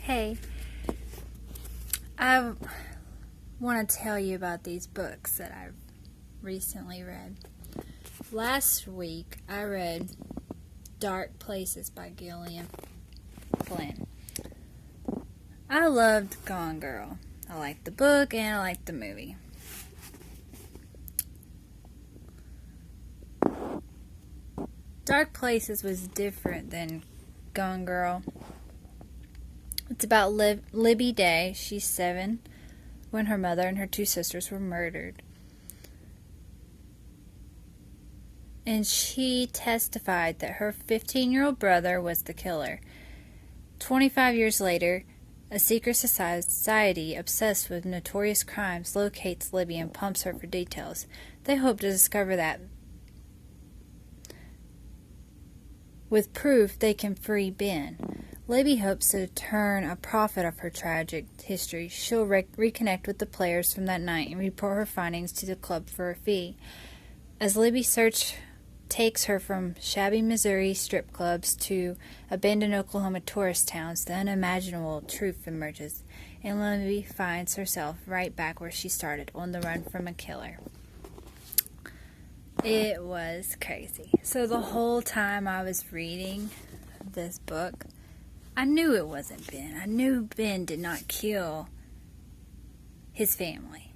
Hey, I want to tell you about these books that I've recently read. Last week, I read Dark Places by Gillian Flynn. I loved Gone Girl. I liked the book and I liked the movie. Dark Places was different than Gone Girl. It's about Libby Day. She's 7 when her mother and her 2 sisters were murdered. And she testified that her 15-year-old brother was the killer. 25 years later, a secret society obsessed with notorious crimes locates Libby and pumps her for details. They hope to discover that. With proof, they can free Ben. Libby hopes to turn a profit of her tragic history. She'll reconnect with the players from that night and report her findings to the club for a fee. As Libby's search takes her from shabby Missouri strip clubs to abandoned Oklahoma tourist towns, the unimaginable truth emerges, and Libby finds herself right back where she started, on the run from a killer. It was crazy. So the whole time I was reading this book, I knew it wasn't Ben. I knew Ben did not kill his family.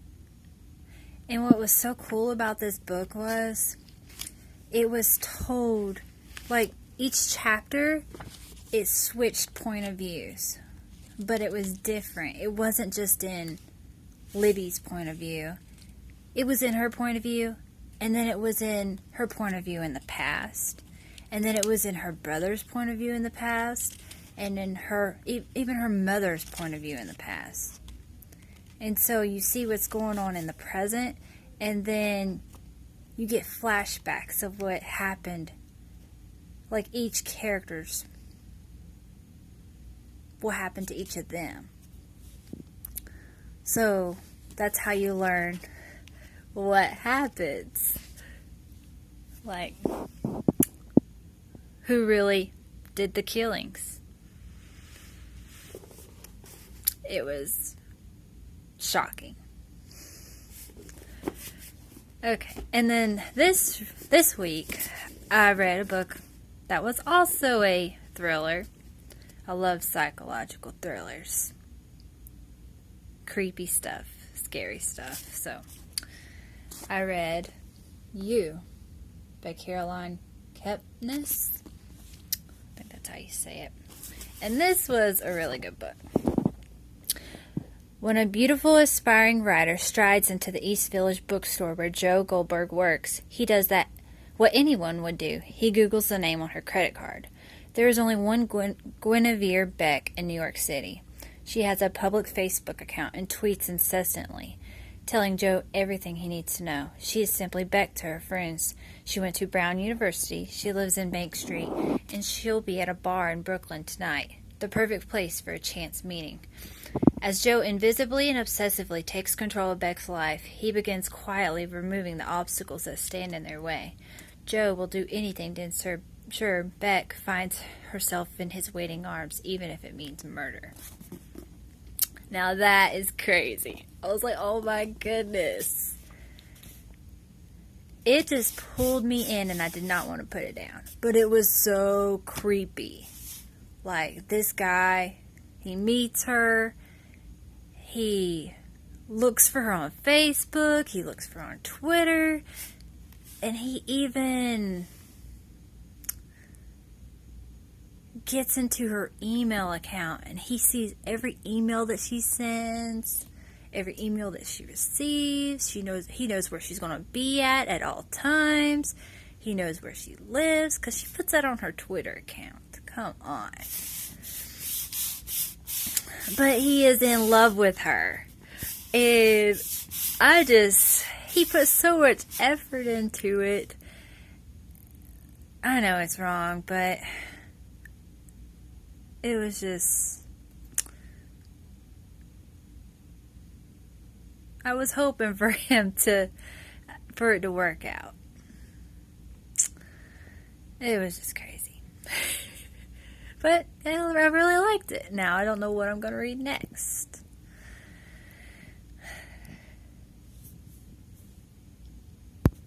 And what was so cool about this book was it was told, like, each chapter, it switched point of views. But it was different. It wasn't just in Libby's point of view. It was in her point of view, and then it was in her point of view in the past. And then it was in her brother's point of view in the past. And in her, even her mother's point of view in the past. And so you see what's going on in the present, and then you get flashbacks of what happened. Like each character's, what happened to each of them. So that's how you learn what happens. Like, who really did the killings. It was shocking. Okay, and then this week, I read a book that was also a thriller. I love psychological thrillers. Creepy stuff, scary stuff. So, I read You by Caroline Kepnes. I think that's how you say it. And this was a really good book. When a beautiful, aspiring writer strides into the East Village bookstore where Joe Goldberg works, he does that what anyone would do. He Googles the name on her credit card. There is only one Guinevere Beck in New York City. She has a public Facebook account and tweets incessantly, telling Joe everything he needs to know. She is simply Beck to her friends. She went to Brown University, she lives in Bank Street, and she'll be at a bar in Brooklyn tonight. The perfect place for a chance meeting. As Joe invisibly and obsessively takes control of Beck's life, he begins quietly removing the obstacles that stand in their way. Joe will do anything to ensure Beck finds herself in his waiting arms, even if it means murder. Now that is crazy. I was like, oh my goodness. It just pulled me in and I did not want to put it down. But it was so creepy. Like, this guy, he meets her. He looks for her on Facebook. He looks for her on Twitter. And he even gets into her email account. And he sees every email that she sends. Every email that she receives. He knows where she's going to be at all times. He knows where she lives. Because she puts that on her Twitter account. Come on. But he is in love with her. And he put so much effort into it. I know it's wrong, but it was just, I was hoping for it to work out. It was just crazy. But I really liked it. Now I don't know what I'm going to read next.